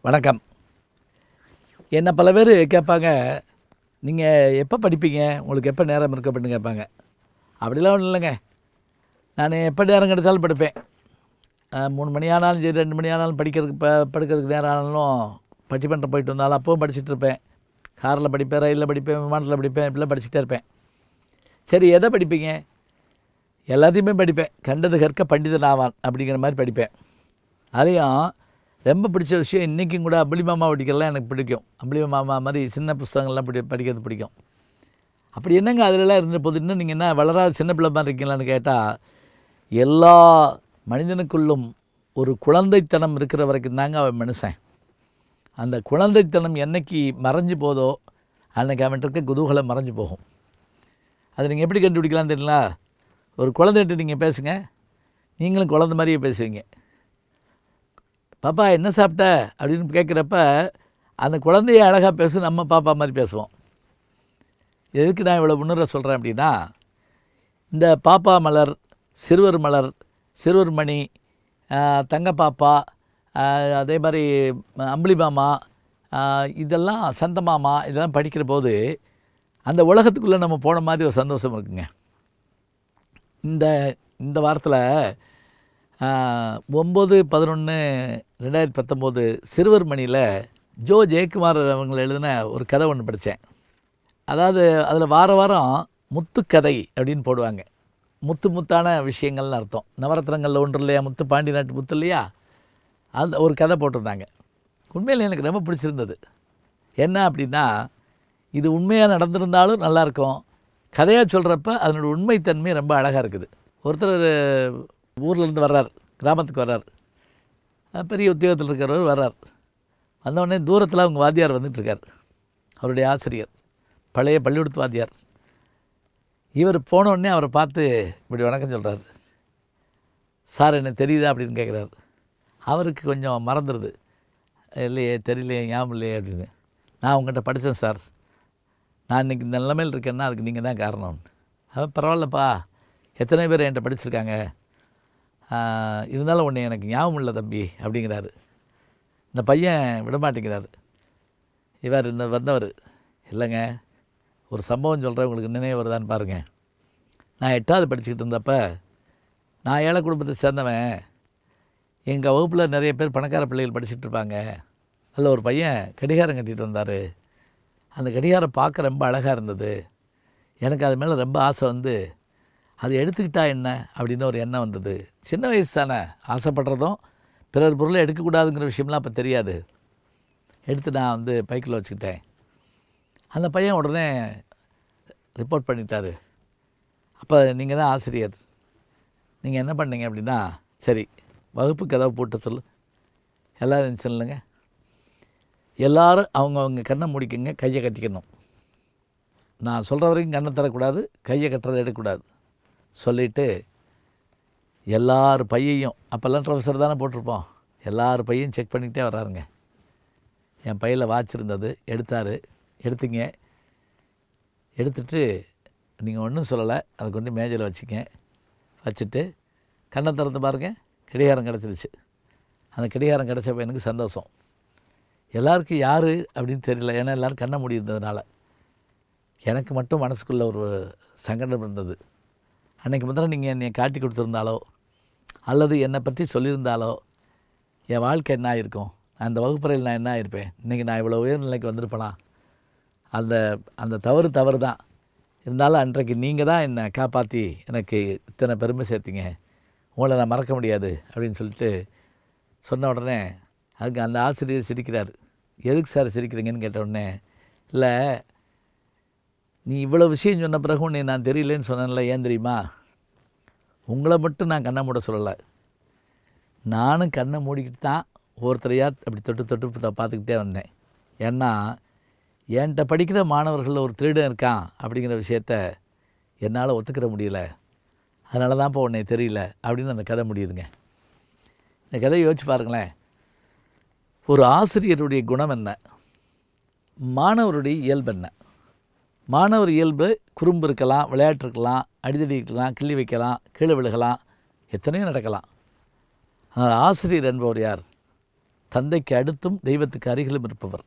வணக்கம். என்ன பல பேர் கேட்பாங்க, நீங்கள் எப்போ படிப்பீங்க, உங்களுக்கு எப்போ நேரம் இருக்கு அப்படின்னு கேட்பாங்க. அப்படிலாம் ஒன்றும் இல்லைங்க. நான் எப்போ நேரம் கிடைச்சாலும் படிப்பேன். 3 மணி ஆனாலும் சரி, 2 மணி ஆனாலும் படிக்கிறதுக்கு படுக்கிறதுக்கு நேரம் ஆனாலும் பட்டிமன்றம் போயிட்டு வந்தாலும் அப்போவும் படிச்சுட்டு இருப்பேன். காரில் படிப்பேன், ரயிலில் படிப்பேன், விமானத்தில் படிப்பேன், இப்படிலாம் படிச்சுட்டே இருப்பேன். சரி, எதை படிப்பீங்க? எல்லாத்தையுமே படிப்பேன். கண்டது கற்க பண்டிதன் ஆவான் அப்படிங்கிற மாதிரி படிப்பேன். அதையும் ரொம்ப பிடிச்ச விஷயம் இன்றைக்கும் கூட அம்புலி மாமா படிக்கிறதுலாம் எனக்கு பிடிக்கும். அம்புலி மாமா மாதிரி சின்ன புஸ்தகங்கள்லாம் படிக்கிறது பிடிக்கும். அப்படி என்னங்க அதிலலாம் இருந்த போது இன்னும் நீங்கள் என்ன வளராத சின்ன பிள்ளை மாதிரி இருக்கீங்களான்னு கேட்டால், எல்லா மனிதனுக்குள்ளும் ஒரு குழந்தைத்தனம் இருக்கிற வரைக்கும் தாங்க அவன் மனுஷன். அந்த குழந்தைத்தனம் என்னைக்கு மறைஞ்சு போதோ அன்றைக்கி அவன்கிட்ட இருக்க குதூகலம் மறைஞ்சு போகும். அது நீங்கள் எப்படி கண்டுபிடிக்கலான்னு தெரியல. ஒரு குழந்தைகிட்ட நீங்கள் பேசுங்க, நீங்களும் குழந்தை மாதிரியே பேசுவீங்க. பாப்பா என்ன சாப்பிட்ட அப்படின்னு கேட்குறப்ப அந்த குழந்தைய அழகாக பேச நம்ம பாப்பா மாதிரி பேசுவோம். எதுக்கு நான் இவ்வளோ முன்னுரை சொல்கிறேன் அப்படின்னா, இந்த பாப்பா மலர், சிறுவர் மலர், சிறுவர் மணி, தங்க பாப்பா, அதே மாதிரி அம்புலி மாமா, இதெல்லாம் சந்த மாமா, இதெல்லாம் படிக்கிற போது அந்த உலகத்துக்குள்ளே நம்ம போன மாதிரி ஒரு சந்தோஷம் இருக்குங்க. இந்த வாரத்தில் 9/11/2019 சிறுவர் மணியில் ஜோ ஜெயக்குமார் அவங்களை எழுதின ஒரு கதை ஒன்று படித்தேன். அதாவது அதில் வாரம் முத்துக்கதை அப்படின்னு போடுவாங்க. முத்தான விஷயங்கள்னு அர்த்தம். நவரத்னங்களில் ஒன்று இல்லையா, முத்து பாண்டி நாட்டு முத்து இல்லையா, அந்த ஒரு கதை போட்டிருந்தாங்க. உண்மையில் எனக்கு ரொம்ப பிடிச்சிருந்தது. என்ன அப்படின்னா, இது உண்மையாக நடந்திருந்தாலும் நல்லாயிருக்கும், கதையாக சொல்கிறப்ப அதனோட உண்மைத்தன்மை ரொம்ப அழகாக இருக்குது. ஒருத்தர் ஊர்லேருந்து வர்றார், கிராமத்துக்கு வர்றார், பெரிய உத்தியோகத்தில் இருக்கிறவர் வர்றார். வந்தவுடனே தூரத்தில் அவங்க வாத்தியார் வந்துட்டுருக்கார், அவருடைய ஆசிரியர், பழைய பள்ளிக்கூடத்து வாத்தியார். இவர் போனோடனே அவரை பார்த்து இப்படி வணக்கம் சொல்கிறார். சார் என்ன தெரியுதா அப்படின்னு கேட்குறாரு. அவருக்கு கொஞ்சம் மறந்துடுது. இல்லையே, தெரியலையே, ஞாபகம் இல்லையே அப்படின்னு. நான் உங்கள்கிட்ட படித்தேன் சார், நான் இன்றைக்கி இந்த நிலைமையில் இருக்கேன்னா அதுக்கு நீங்கள் தான் காரணம். அவன் பரவாயில்லப்பா, எத்தனை பேர் என்கிட்ட படிச்சிருக்காங்க, இருந்தாலும் ஒன்று எனக்கு ஞாபகம் இல்லை தம்பி அப்படிங்கிறாரு. இந்த பையன் விடமாட்டேங்கிறார். இவர் வந்தவர், இல்லைங்க ஒரு சம்பவம் சொல்கிறேன், உங்களுக்கு நினைவு வருதான்னு பாருங்கள். நான் 8வது படிச்சுக்கிட்டு இருந்தப்ப, நான் ஏழை குடும்பத்தை சேர்ந்தவன், எங்கள் வகுப்பில் நிறைய பேர் பணக்கார பிள்ளைகள் படிச்சுட்டு இருப்பாங்க. அதில் ஒரு பையன் கடிகாரம் கட்டிகிட்டு வந்தார். அந்த கடிகாரம் பார்க்க ரொம்ப அழகாக இருந்தது. எனக்கு அது மேலே ரொம்ப ஆசை வந்து, அது எடுத்துக்கிட்டா என்ன அப்படின்னு ஒரு எண்ணம் வந்தது. சின்ன வயசு தானே, ஆசைப்படுறதும் பிறர் பொருளை எடுக்கக்கூடாதுங்கிற விஷயம்லாம் அப்போ தெரியாது. எடுத்து நான் வந்து பைக்கில் வச்சுக்கிட்டேன். அந்த பையன் உடனே ரிப்போர்ட் பண்ணிட்டார். அப்போ நீங்கள் தான் ஆசிரியர், நீங்கள் என்ன பண்ணீங்க அப்படின்னா, சரி வகுப்பு கதவை போட்டு சொல்லு, எல்லோரும் சொல்லுங்க, எல்லோரும் அவங்க கண்ணை முடிக்குங்க, கையை கட்டிக்கணும். நான் சொல்கிற வரைக்கும் கண்ணை தரக்கூடாது, கையை கட்டுறதை எடுக்கக்கூடாது சொல்லிவிட்டு எல்லார் பையையும், அப்போல்லாம் ட்ரௌசர் தானே போட்டிருப்போம், எல்லார் பையையும் செக் பண்ணிக்கிட்டே வர்றாருங்க. என் பையில் வாட்ச் இருந்தது, எடுத்தீங்க. எடுத்துட்டு நீங்கள் ஒன்றும் சொல்லலை, அதை கொண்டு மேஜையில் வச்சுட்டு கண்ணை திறந்து பாருங்கள், கடிகாரம் கிடச்சிருச்சு. அந்த கடிகாரம் கிடச்சப்போ எனக்கு சந்தோஷம். எல்லாருக்கும் யார் அப்படின்னு தெரியல, ஏன்னா எல்லோரும் கண்ணை முடிந்ததுனால. எனக்கு மட்டும் மனசுக்குள்ளே ஒரு சங்கடம் இருந்தது. அன்றைக்கி முதல்ல நீங்கள் என்னை காட்டி கொடுத்துருந்தாலோ அல்லது என்னை பற்றி சொல்லியிருந்தாலோ என் வாழ்க்கை என்ன ஆகிருக்கும், அந்த வகுப்பறையில் நான் என்ன ஆகிருப்பேன், இன்றைக்கி நான் இவ்வளோ உயர்நிலைக்கு வந்திருப்பேனா. அந்த தவறு தான். இருந்தாலும் அன்றைக்கு நீங்கள் தான் என்னை காப்பாற்றி எனக்கு இத்தனை பெருமை சேர்த்திங்க, உங்களை நான் மறக்க முடியாது அப்படின்னு சொல்லிட்டு சொன்ன உடனே அதுக்கு அந்த ஆசிரியர் சிரிக்கிறார். எதுக்கு சார் சிரிக்கிறீங்கன்னு கேட்ட உடனே, இல்லை நீ இவ்வளோ விஷயம் சொன்ன பிறகு உன்னை நான் தெரியலேன்னு சொன்னேன்ல, ஏன் தெரியுமா, உங்களை மட்டும் நான் கண்ணை மூட சொல்லலை, நானும் கண்ணை மூடிக்கிட்டு தான் ஒவ்வொருத்தரையாக அப்படி தொட்டு பார்த்துக்கிட்டே வந்தேன். ஏன்னா என்கிட்ட படிக்கிற மாணவர்களில் ஒரு திருடன் இருக்கான் அப்படிங்கிற விஷயத்த என்னால் ஒத்துக்கிற முடியல, அதனால தான் இப்போ உன்னை தெரியல அப்படின்னு அந்த கதை முடியுதுங்க. இந்த கதையை யோசிச்சு பாருங்களேன். ஒரு ஆசிரியருடைய குணம் என்ன, மாணவருடைய இயல்பு என்ன. மாணவர் இயல்பு குறும்பு இருக்கலாம், விளையாட்டு இருக்கலாம், அடிதடி இருக்கலாம், கிள்ளி வைக்கலாம், கீழே விழுகலாம், எத்தனையோ நடக்கலாம். ஆனால் ஆசிரியர் என்பவர் யார், தந்தைக்கு அடுத்தும் தெய்வத்துக்கு அருகிலும் இருப்பவர்.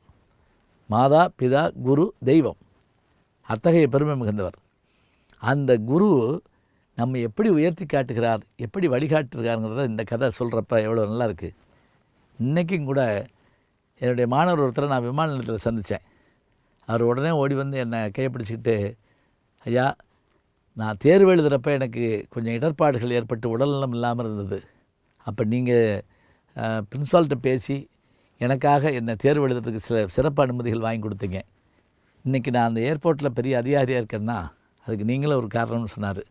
மாதா, பிதா, குரு, தெய்வம், அத்தகைய பெருமை மிகுந்தவர். அந்த குரு நம்ம எப்படி உயர்த்தி காட்டுகிறார், எப்படி வழிகாட்டுகிறாருங்கிறத இந்த கதை சொல்கிறப்ப எவ்வளோ நல்லா இருக்குது. இன்றைக்கும் கூட என்னுடைய மாணவர் ஒருத்தரை நான் விமான நிலையத்தில் சந்தித்தேன். அவர் உடனே ஓடி வந்து என்னை கைப்பிடிச்சிக்கிட்டு, ஐயா, நான் தேர்வு எழுதுகிறப்ப எனக்கு கொஞ்சம் இடர்பாடுகள் ஏற்பட்டு உடல்நலம் இல்லாமல் இருந்தது. அப்போ நீங்கள் பிரின்ஸிபால்கிட்ட பேசி எனக்காக என்னை தேர்வு எழுதுறதுக்கு சில சிறப்பு அனுமதிகள் வாங்கி கொடுத்தீங்க. இன்றைக்கி நான் அந்த ஏர்போர்ட்டில் பெரிய அதிகாரியாக இருக்கேன்னா அதுக்கு நீங்களும் ஒரு காரணம்னு சொன்னார்.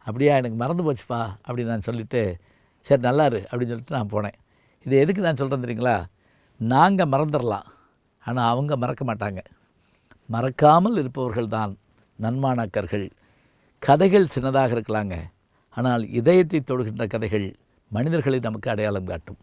அப்படியா, எனக்கு மறந்து போச்சுப்பா அப்படின்னு நான் சொல்லிவிட்டு, சரி நல்லாரு அப்படின்னு சொல்லிட்டு நான் போனேன். இதை எதுக்கு நான் சொல்கிறேன் தெரியுங்களா? நாங்கள் மறந்துடலாம், ஆனால் அவங்க மறக்க மாட்டாங்க. மறக்காமல் இருப்பவர்கள் தான் நன்மாணாக்கர்கள். கதைகள் சின்னதாக இருக்கலாங்க, ஆனால் இதயத்தை தொடுகின்ற கதைகள் மனிதர்களை நமக்கு அடையாளம் காட்டும்.